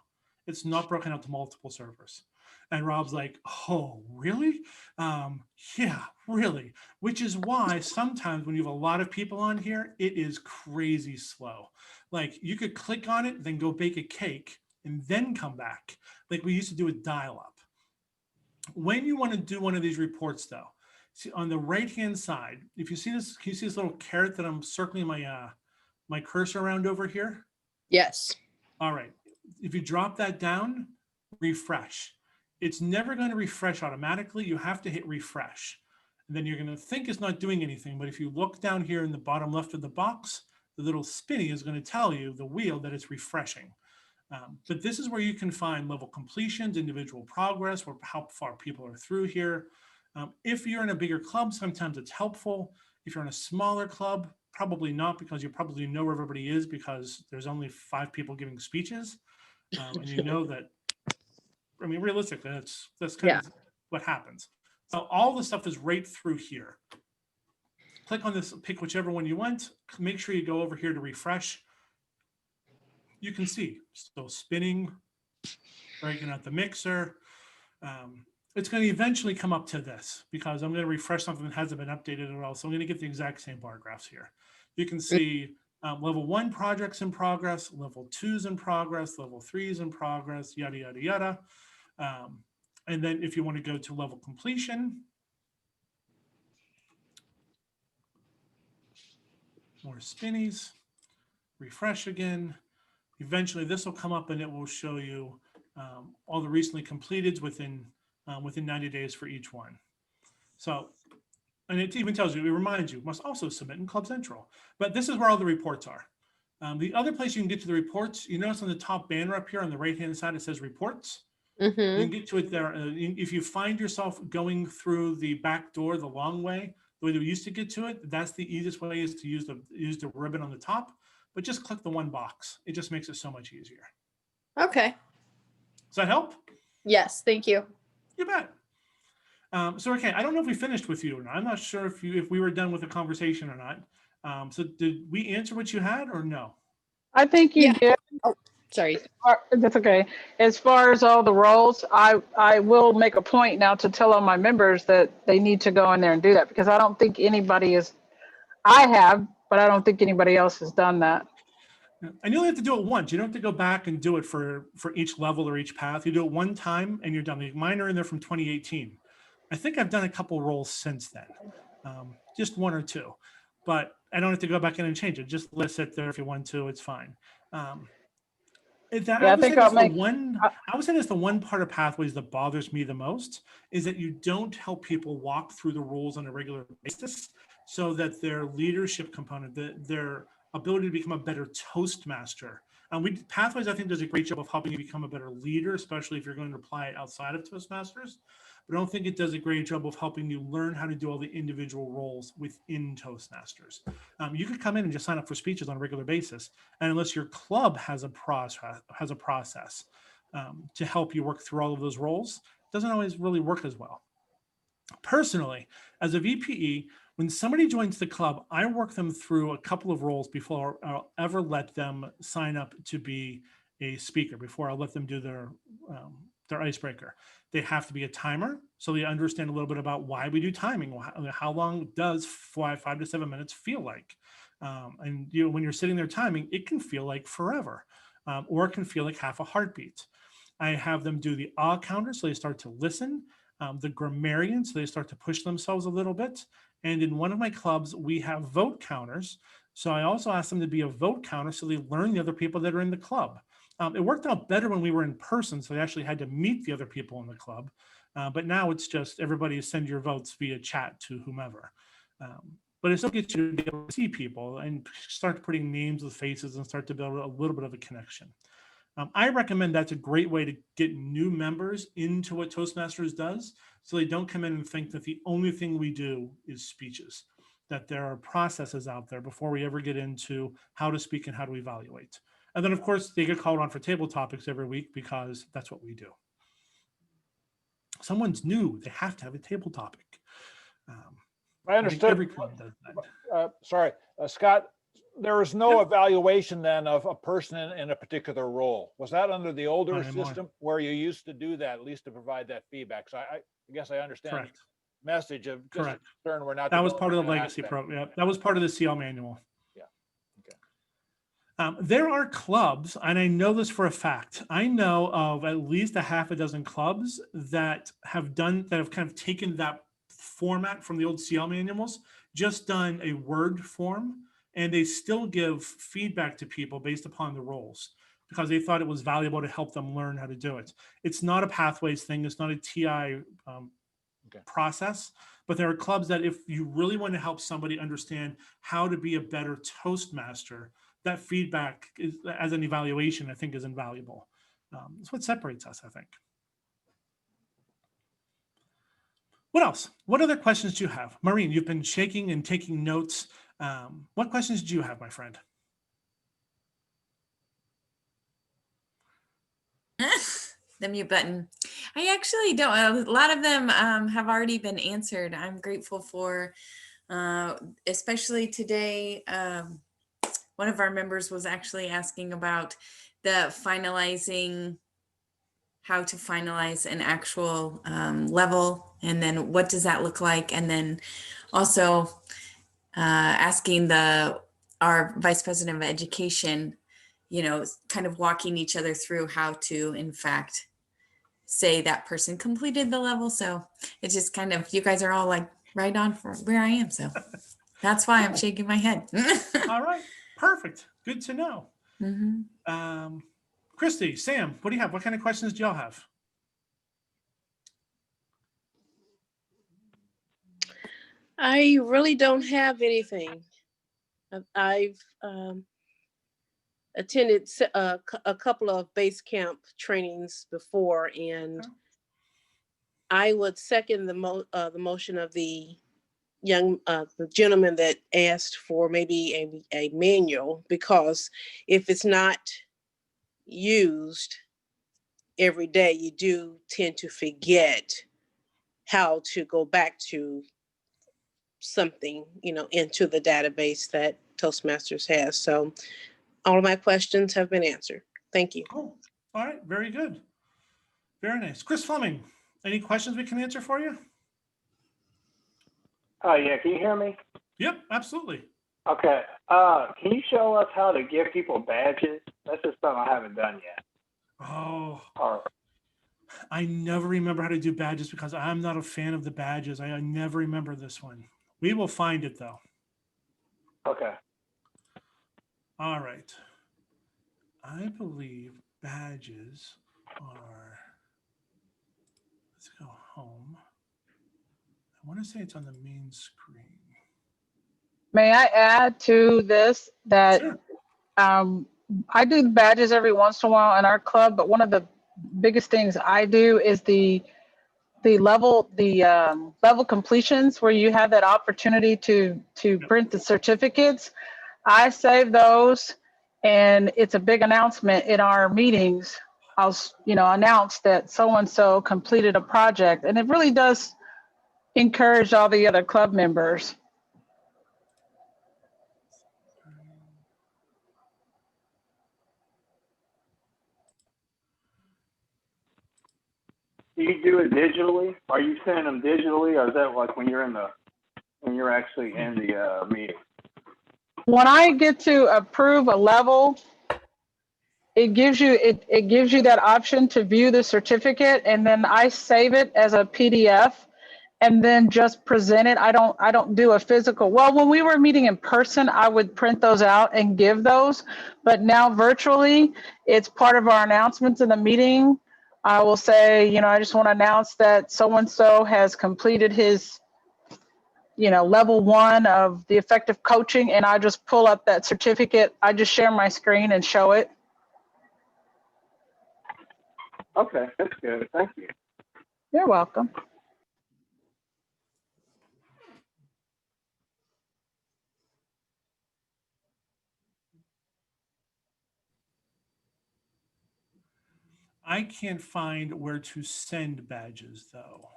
Speaker 1: It's not broken out to multiple servers. And Rob's like, oh, really? Yeah, really. Which is why sometimes when you have a lot of people on here, it is crazy slow. Like you could click on it, then go bake a cake and then come back. Like we used to do with dial-up. When you want to do one of these reports though, see on the right-hand side, if you see this, can you see this little caret that I'm circling my cursor around over here?
Speaker 6: Yes.
Speaker 1: All right. If you drop that down, refresh. It's never going to refresh automatically. You have to hit refresh. And then you're going to think it's not doing anything. But if you look down here in the bottom left of the box, the little spinny is going to tell you, the wheel, that it's refreshing. But this is where you can find level completions, individual progress, or how far people are through here. If you're in a bigger club, sometimes it's helpful. If you're in a smaller club, probably not, because you probably know where everybody is because there's only 5 people giving speeches. And you know that, I mean, realistically, that's kind of what happens. So all the stuff is right through here. Click on this, pick whichever one you want. Make sure you go over here to refresh. You can see still spinning, breaking out the mixer. It's going to eventually come up to this because I'm going to refresh something that hasn't been updated at all. So I'm going to get the exact same bar graphs here. You can see level 1 projects in progress, level 2's in progress, level 3's in progress, yada, yada, yada. And then if you want to go to level completion, more spinnies, refresh again. Eventually this will come up and it will show you all the recently completeds within 90 days for each one. So, and it even tells you, it reminds you, must also submit in Club Central. But this is where all the reports are. The other place you can get to the reports, you notice on the top banner up here on the right-hand side, it says reports. You can get to it there. If you find yourself going through the back door the long way, the way that we used to get to it, that's the easiest way, is to use the ribbon on the top, but just click the one box. It just makes it so much easier.
Speaker 6: Okay.
Speaker 1: Does that help?
Speaker 6: Yes. Thank you.
Speaker 1: You bet. So, okay, I don't know if we finished with you or not. I'm not sure if we were done with the conversation or not. So did we answer what you had or no?
Speaker 5: I think you
Speaker 6: Yeah.
Speaker 5: did.
Speaker 6: Sorry.
Speaker 5: That's okay. As far as all the roles, I will make a point now to tell all my members that they need to go in there and do that, because I don't think anybody is, I have, but I don't think anybody else has done that.
Speaker 1: And you only have to do it once. You don't have to go back and do it for each level or each path. You do it one time and you're done. Like mine are in there from 2018. I think I've done a couple roles since then, just 1 or 2, but I don't have to go back in and change it. Just let it sit there if you want to. It's fine. I would say that's the one part of Pathways that bothers me the most, is that you don't help people walk through the rules on a regular basis, so that their leadership component, their ability to become a better Toastmaster. Pathways, I think, does a great job of helping you become a better leader, especially if you're going to apply it outside of Toastmasters. But I don't think it does a great job of helping you learn how to do all the individual roles within Toastmasters. You could come in and just sign up for speeches on a regular basis, and unless your club has a process to help you work through all of those roles, it doesn't always really work as well. Personally, as a VPE, when somebody joins the club, I work them through a couple of roles before I'll ever let them sign up to be a speaker, before I'll let them do their icebreaker. They have to be a timer, so they understand a little bit about why we do timing. How long does 5 to 7 minutes feel like? And when you're sitting there timing, it can feel like forever, or it can feel like half a heartbeat. I have them do the counter, so they start to listen. The grammarian, so they start to push themselves a little bit. And in one of my clubs, we have vote counters. So I also asked them to be a vote counter so they learn the other people that are in the club. It worked out better when we were in person, so they actually had to meet the other people in the club. But now it's just everybody send your votes via chat to whomever. But it still gets you to be able to see people and start putting names with faces and start to build a little bit of a connection. I recommend that's a great way to get new members into what Toastmasters does, so they don't come in and think that the only thing we do is speeches, that there are processes out there before we ever get into how to speak and how to evaluate. And then, of course, they get called on for table topics every week because that's what we do. Someone's new, they have to have a table topic.
Speaker 4: I understood.
Speaker 1: Every club does that.
Speaker 4: Sorry, Scott, there is no evaluation then of a person in a particular role. Was that under the older
Speaker 1: Not anymore.
Speaker 4: system where you used to do that, at least to provide that feedback? So I guess I understand
Speaker 1: Correct.
Speaker 4: the message of just
Speaker 1: Correct.
Speaker 4: concern we're not.
Speaker 1: That was part of the
Speaker 4: developing that
Speaker 1: legacy
Speaker 4: aspect.
Speaker 1: program. Yeah, that was part of the CL manual.
Speaker 4: Yeah. Okay.
Speaker 1: There are clubs, and I know this for a fact. I know of at least a half a dozen clubs that have kind of taken that format from the old CL manuals, just done a Word form, and they still give feedback to people based upon the roles because they thought it was valuable to help them learn how to do it. It's not a Pathways thing. It's not a TI process, but there are clubs that if you really want to help somebody understand how to be a better Toastmaster, that feedback is, as an evaluation, I think is invaluable. It's what separates us, I think. What else? What other questions do you have? Maureen, you've been shaking and taking notes. What questions do you have, my friend?
Speaker 7: The mute button. I actually don't. A lot of them have already been answered. I'm grateful for, especially today, one of our members was actually asking about the finalizing, how to finalize an actual level, and then what does that look like? And then also asking our Vice President of Education, kind of walking each other through how to, in fact, say that person completed the level. So it's just kind of, you guys are all like right on for where I am. So that's why I'm shaking my head.
Speaker 1: All right, perfect. Good to know.
Speaker 7: Mm-hmm.
Speaker 1: Christy, Sam, what do you have? What kind of questions do y'all have?
Speaker 8: I really don't have anything. I've attended a couple of base camp trainings before, and I would second the motion of the the gentleman that asked for maybe a manual, because if it's not used every day, you do tend to forget how to go back to something, into the database that Toastmasters has. So all of my questions have been answered. Thank you.
Speaker 1: Cool. All right, very good. Very nice. Chris Fleming, any questions we can answer for you?
Speaker 9: Yeah, can you hear me?
Speaker 1: Yep, absolutely.
Speaker 9: Okay. Can you show us how to give people badges? That's just something I haven't done yet.
Speaker 1: Oh,
Speaker 9: Or,
Speaker 1: I never remember how to do badges because I'm not a fan of the badges. I never remember this one. We will find it though.
Speaker 9: okay.
Speaker 1: All right. I believe badges are, let's go home. I want to say it's on the main screen.
Speaker 5: May I add to this that
Speaker 1: Sure.
Speaker 5: I do badges every once in a while in our club, but one of the biggest things I do is the level completions, where you have that opportunity to print the certificates. I save those, and it's a big announcement in our meetings. I'll announce that so-and-so completed a project, and it really does encourage all the other club members
Speaker 9: do you do it digitally? Are you sending them digitally, or is that like when you're actually in the meeting?
Speaker 5: When I get to approve a level, it gives you that option to view the certificate, and then I save it as a PDF and then just present it. I don't do a physical. Well, when we were meeting in person, I would print those out and give those, but now virtually, it's part of our announcements in the meeting. I will say, I just want to announce that so-and-so has completed his level 1 of the effective coaching, and I just pull up that certificate. I just share my screen and show it.
Speaker 9: Okay, that's good. Thank you.
Speaker 5: You're welcome.
Speaker 1: I can't find where to send badges, though.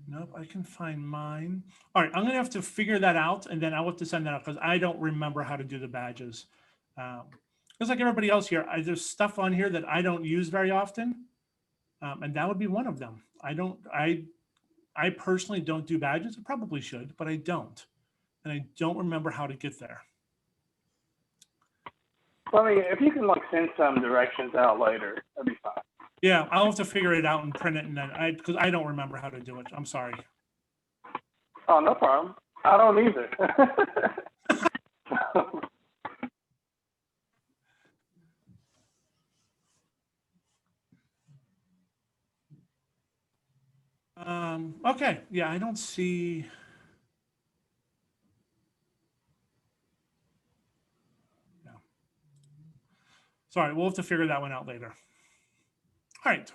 Speaker 1: Nope, I can find mine. All right, I'm gonna have to figure that out, and then I'll have to send that out because I don't remember how to do the badges. Just like everybody else here, there's stuff on here that I don't use very often, and that would be one of them. I personally don't do badges. I probably should, but I don't, and I don't remember how to get there.
Speaker 9: Well, I mean, if you can send some directions out later, that'd be fine.
Speaker 1: Yeah, I'll have to figure it out and print it, and then because I don't remember how to do it. I'm sorry.
Speaker 9: Oh, no problem. I don't either.
Speaker 1: Okay, yeah, I don't see. Yeah. Sorry, we'll have to figure that one out later. All right,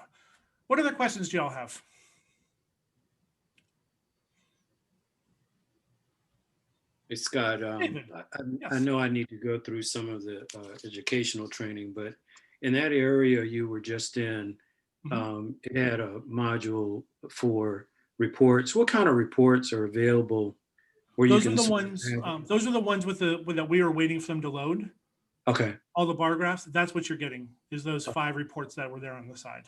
Speaker 1: what other questions do y'all have?
Speaker 10: Hey, Scott,
Speaker 1: David,
Speaker 10: I
Speaker 1: yes.
Speaker 10: know I need to go through some of the educational training, but in that area you were just in, it had a module for reports. What kind of reports are available where
Speaker 1: Those
Speaker 10: you
Speaker 1: are
Speaker 10: can?
Speaker 1: the ones. Those are the ones with that we were waiting for them to load.
Speaker 10: Okay,
Speaker 1: All the bar graphs. That's what you're getting. Is those 5 reports that were there on the side.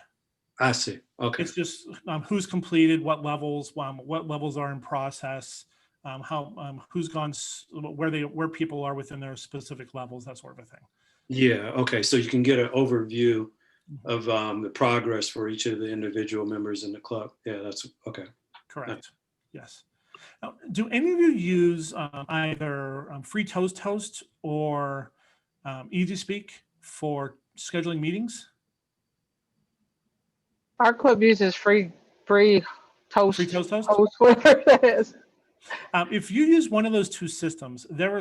Speaker 10: I see. Okay,
Speaker 1: It's just who's completed, what levels are in process, who's gone, where people are within their specific levels, that sort of a thing.
Speaker 10: yeah. Okay, so you can get an overview of the progress for each of the individual members in the club. Yeah, that's okay.
Speaker 1: Correct. Yes. Now, do any of you use either Free Toast Host or Easy Speak for scheduling meetings?
Speaker 5: Our club uses free toast.
Speaker 1: Free Toast Host?
Speaker 5: Host, whatever that is.
Speaker 1: If you use one of those two systems, there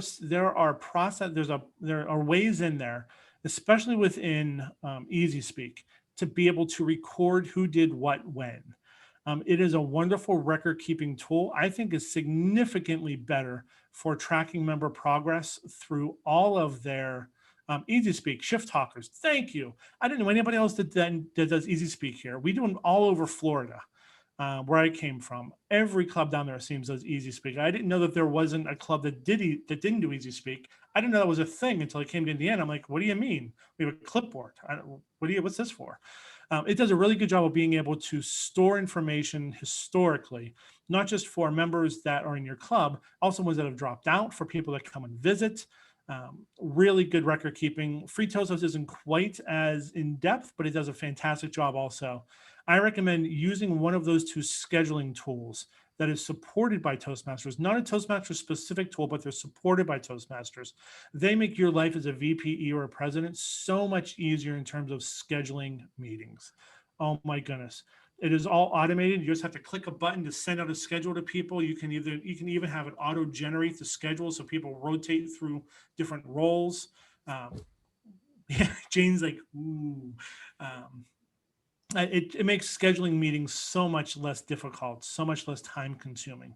Speaker 1: are ways in there, especially within Easy Speak, to be able to record who did what when. It is a wonderful record keeping tool. I think is significantly better for tracking member progress through all of their Easy Speak, Shift Talkers. Thank you. I didn't know anybody else that does Easy Speak here. We do them all over Florida. Where I came from, every club down there seems does Easy Speak. I didn't know that there wasn't a club that didn't do Easy Speak. I didn't know that was a thing until I came to Indiana. I'm like, what do you mean? We have a clipboard. What's this for? It does a really good job of being able to store information historically, not just for members that are in your club, also ones that have dropped out, for people that come and visit. Really good record keeping. Free Toast Host isn't quite as in depth, but it does a fantastic job also. I recommend using one of those two scheduling tools that is supported by Toastmasters, not a Toastmasters specific tool, but they're supported by Toastmasters. They make your life as a VPE or a president so much easier in terms of scheduling meetings. Oh my goodness. It is all automated. You just have to click a button to send out a schedule to people. You can even have it auto generate the schedule so people rotate through different roles. Yeah, Jane's like, ooh. It makes scheduling meetings so much less difficult, so much less time consuming.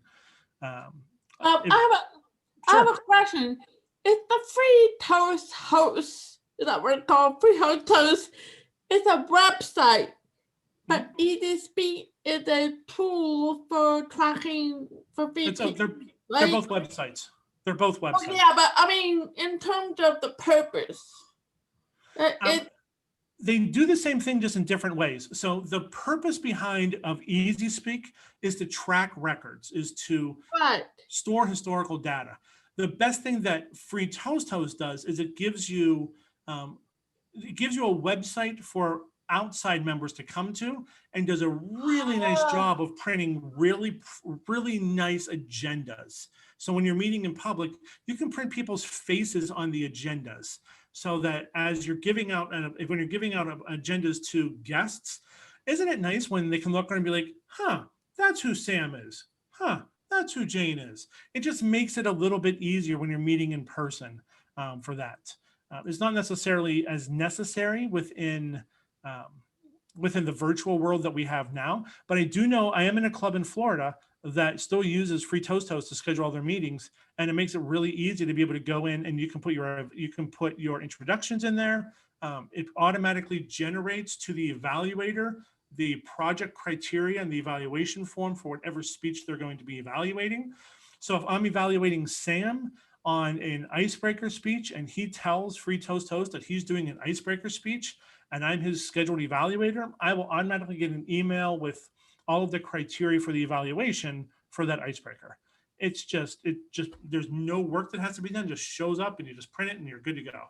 Speaker 3: I have a question. Is the Free Toast Host, is that what it's called? Free Toast Host, it's a website. But EasySpeak is a tool for tracking for
Speaker 1: It's
Speaker 3: VP.
Speaker 1: they're
Speaker 3: right?
Speaker 1: both websites. They're both
Speaker 3: Oh,
Speaker 1: websites.
Speaker 3: yeah, but I mean, in terms of the purpose, it
Speaker 1: They do the same thing just in different ways. So the purpose behind of EasySpeak is to track records, is to
Speaker 3: right.
Speaker 1: store historical data. The best thing that Free Toast Host does is it gives you a website for outside members to come to, and does a really nice job of printing really nice agendas. So when you're meeting in public, you can print people's faces on the agendas, so that as you're giving out, when you're giving out agendas to guests, isn't it nice when they can look around and be like, huh, that's who Sam is. Huh, that's who Jane is. It just makes it a little bit easier when you're meeting in person for that. It's not necessarily as necessary within the virtual world that we have now, but I do know I am in a club in Florida that still uses Free Toast Host to schedule all their meetings, and it makes it really easy to be able to go in and you can put your introductions in there. It automatically generates to the evaluator the project criteria and the evaluation form for whatever speech they're going to be evaluating. So if I'm evaluating Sam on an icebreaker speech and he tells Free Toast Host that he's doing an icebreaker speech and I'm his scheduled evaluator, I will automatically get an email with all of the criteria for the evaluation for that icebreaker. It just there's no work that has to be done, just shows up and you just print it and you're good to go.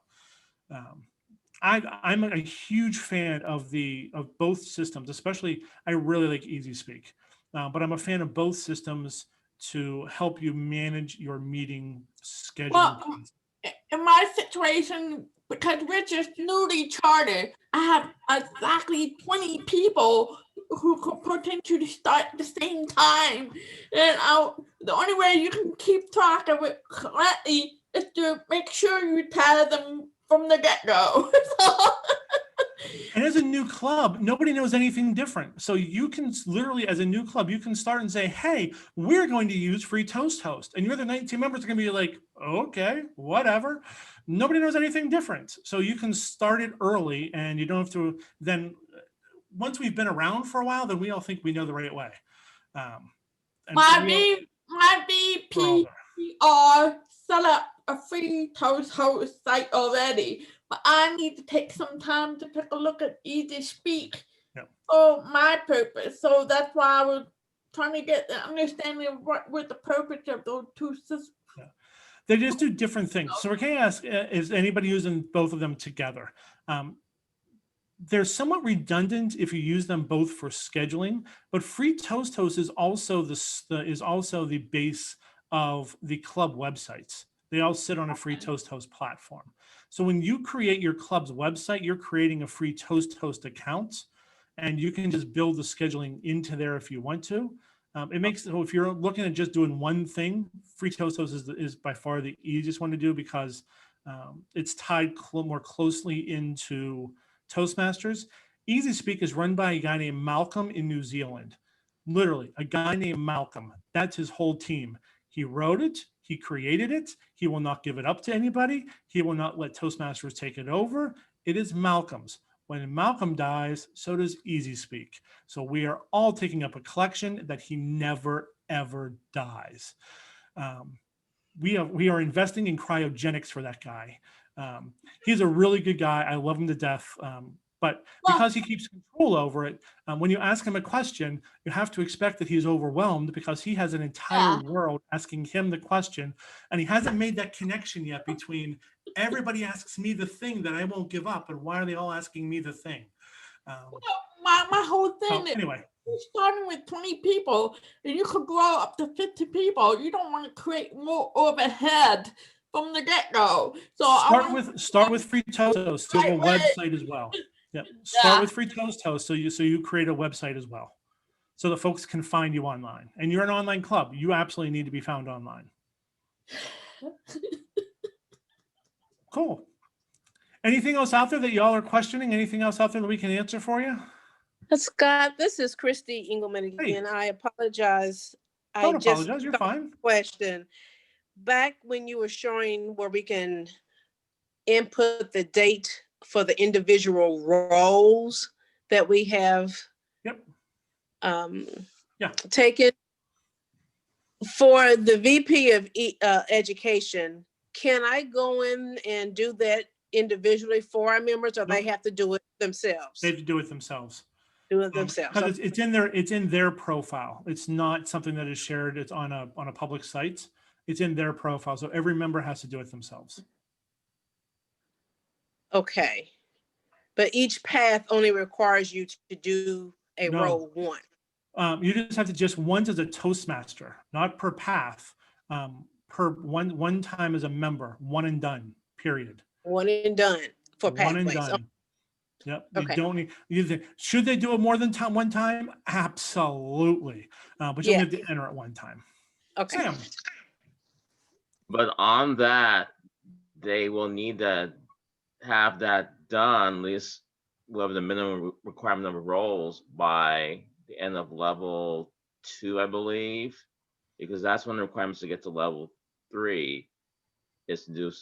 Speaker 1: I'm a huge fan of both systems, especially I really like EasySpeak, but I'm a fan of both systems to help you manage your meeting scheduling.
Speaker 3: Well, in my situation, because we're just newly chartered, I have exactly 20 people who could potentially start at the same time. And the only way you can keep track of it correctly is to make sure you tell them from the get-go.
Speaker 1: And as a new club, nobody knows anything different. So you can literally, as a new club, you can start and say, hey, we're going to use Free Toast Host. And you're the 19 members are going to be like, okay, whatever. Nobody knows anything different. So you can start it early and you don't have to then, once we've been around for a while, then we all think we know the right way.
Speaker 3: My VPR set up a Free Toast Host site already, but I need to take some time to take a look at EasySpeak for my purpose. So that's why I was trying to get the understanding of what was the purpose of those two systems.
Speaker 1: They just do different things. So we're going to ask, is anybody using both of them together? They're somewhat redundant if you use them both for scheduling, but Free Toast Host is also the base of the club websites. They all sit on a Free Toast Host platform. So when you create your club's website, you're creating a Free Toast Host account, and you can just build the scheduling into there if you want to. It makes, so if you're looking at just doing one thing, Free Toast Host is by far the easiest one to do because it's tied more closely into Toastmasters. EasySpeak is run by a guy named Malcolm in New Zealand. Literally, a guy named Malcolm. That's his whole team. He wrote it. He created it. He will not give it up to anybody. He will not let Toastmasters take it over. It is Malcolm's. When Malcolm dies, so does EasySpeak. So we are all taking up a collection that he never, ever dies. We are investing in cryogenics for that guy. He's a really good guy. I love him to death. But because he keeps control over it, when you ask him a question, you have to expect that he's overwhelmed because he has an entire world asking him the question. And he hasn't made that connection yet between everybody asks me the thing that I won't give up. And why are they all asking me the thing?
Speaker 3: My whole thing
Speaker 1: anyway.
Speaker 3: You're starting with 20 people and you could grow up to 50 people. You don't want to create more overhead from the get-go. So
Speaker 1: start with Free Toast Host, so a website as well. Yeah. Start with Free Toast Host, so you create a website as well, so that folks can find you online. And you're an online club. You absolutely need to be found online. Cool. Anything else out there that y'all are questioning? Anything else out there that we can answer for you?
Speaker 8: Scott, this is Christy Engelman again.
Speaker 1: Hey.
Speaker 8: I apologize.
Speaker 1: Don't apologize. You're fine.
Speaker 8: Question. Back when you were showing where we can input the date for the individual roles that we have
Speaker 1: Yep. Yeah.
Speaker 8: Taken for the VP of education. Can I go in and do that individually for our members, or they have to do it themselves?
Speaker 1: They have to do it themselves.
Speaker 8: Do it themselves.
Speaker 1: Because it's in their profile. It's not something that is shared. It's on a public site. It's in their profile. So every member has to do it themselves.
Speaker 8: Okay. But each path only requires you to do a
Speaker 1: No.
Speaker 8: role one.
Speaker 1: You just have to once as a Toastmaster, not per path, per one time as a member, one and done, period.
Speaker 8: One and done for
Speaker 1: One and
Speaker 8: pathways.
Speaker 1: done. Yep. You
Speaker 8: Okay.
Speaker 1: don't need, should they do it more than one time? Absolutely. But you
Speaker 8: Yeah.
Speaker 1: only have to enter at one time.
Speaker 8: Okay.
Speaker 1: Sam.
Speaker 2: But on that, they will need to have that done, at least whatever the minimum requirement number of roles by the end of level 2, I believe, because that's when the requirements to get to level 3 is to do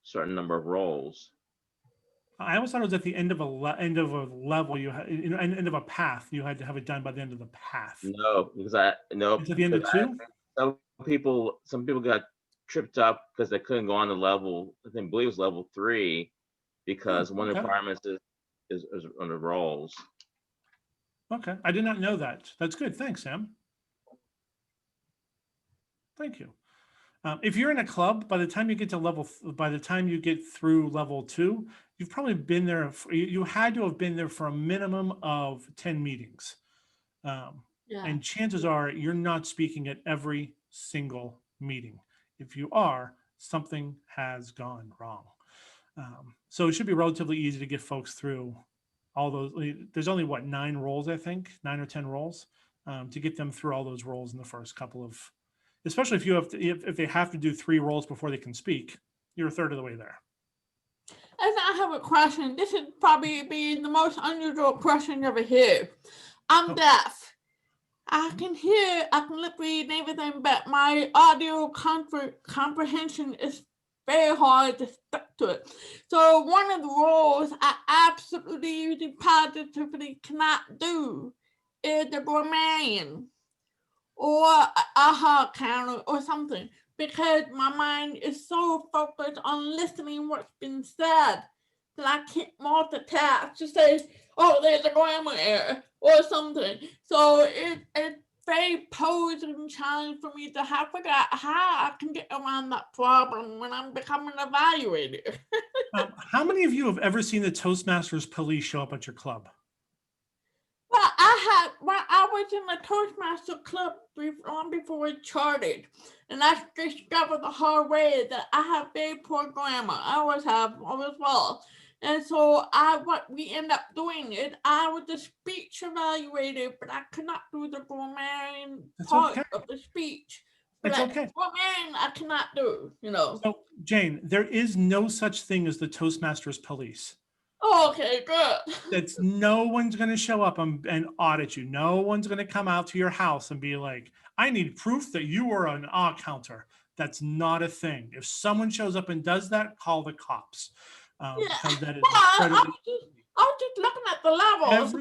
Speaker 2: certain number of roles.
Speaker 1: I always thought it was at the end of a level. You had, end of a path. You had to have it done by the end of the path.
Speaker 2: No, because
Speaker 1: It's at the end of 2.
Speaker 2: some people got tripped up because they couldn't go on to level, I think, believe it was level 3, because one of the
Speaker 1: okay.
Speaker 2: requirements is on the roles.
Speaker 1: Okay, I did not know that. That's good. Thanks, Sam. Thank you. If you're in a club, by the time you get through level 2, you've probably been there. You had to have been there for a minimum of 10 meetings. And chances are you're not speaking at every single meeting. If you are, something has gone wrong. So it should be relatively easy to get folks through all those. There's only 9 roles, I think, 9 or 10 roles, to get them through all those roles in the first couple of, especially if you have to, if they have to do 3 roles before they can speak, you're a third of the way there.
Speaker 3: As I have a question, this is probably be the most unusual question you ever hear. I'm deaf. I can hear, I can lip read and everything, but my audio comprehension is very hard to stick to it. So one of the roles I absolutely positively cannot do is the grammarian or aha counter or something, because my mind is so focused on listening what's been said that I can't multitask to say, oh, there's a grammar error or something. So it's very posing and challenging for me to have figured out how I can get around that problem when I'm becoming an evaluator.
Speaker 1: How many of you have ever seen the Toastmasters police show up at your club?
Speaker 3: Well, when I was in the Toastmaster club long before it charted, and I discovered the hard way that I have very poor grammar. I always have as well. And so what we end up doing is I was the speech evaluator, but I could not do the grammarian part of the speech.
Speaker 1: It's
Speaker 3: But
Speaker 1: okay.
Speaker 3: grammarian I cannot do, you know.
Speaker 1: So, Jane, there is no such thing as the Toastmasters police.
Speaker 3: Oh, okay, good.
Speaker 1: That's no one's going to show up and audit you. No one's going to come out to your house and be like, I need proof that you are an counter. That's not a thing. If someone shows up and does that, call the cops. Because that is
Speaker 3: I was just looking at the levels.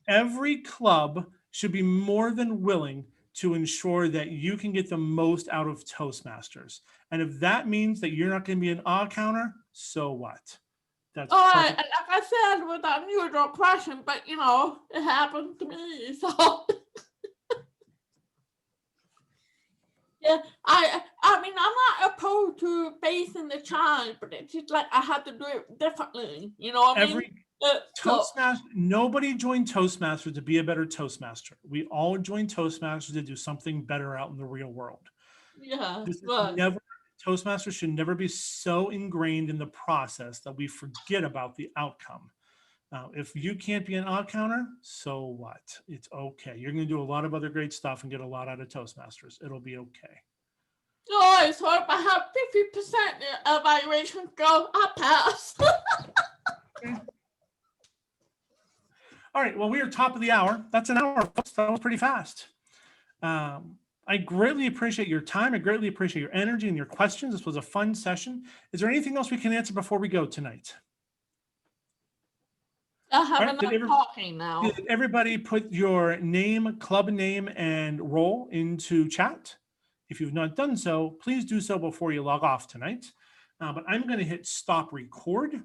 Speaker 1: Every club should be more than willing to ensure that you can get the most out of Toastmasters. And if that means that you're not going to be an counter, so what? That's
Speaker 3: all right. And like I said, with an unusual question, but you know, it happened to me. So yeah, I mean, I'm not opposed to facing the challenge, but it's just like I had to do it differently. You know what I mean?
Speaker 1: Toastmaster, nobody joined Toastmasters to be a better Toastmaster. We all joined Toastmasters to do something better out in the real world.
Speaker 3: Yeah.
Speaker 1: Toastmasters should never be so ingrained in the process that we forget about the outcome. If you can't be an counter, so what? It's okay. You're going to do a lot of other great stuff and get a lot out of Toastmasters. It'll be okay.
Speaker 3: All right, so if I have 50% evaluation go, I'll pass.
Speaker 1: All right, well, we are top of the hour. That's an hour. That was pretty fast. I greatly appreciate your time. I greatly appreciate your energy and your questions. This was a fun session. Is there anything else we can answer before we go tonight?
Speaker 3: I have
Speaker 1: right, did
Speaker 3: enough talking now.
Speaker 1: Did everybody put your name, club name, and role into chat? If you've not done so, please do so before you log off tonight. But I'm going to hit stop record.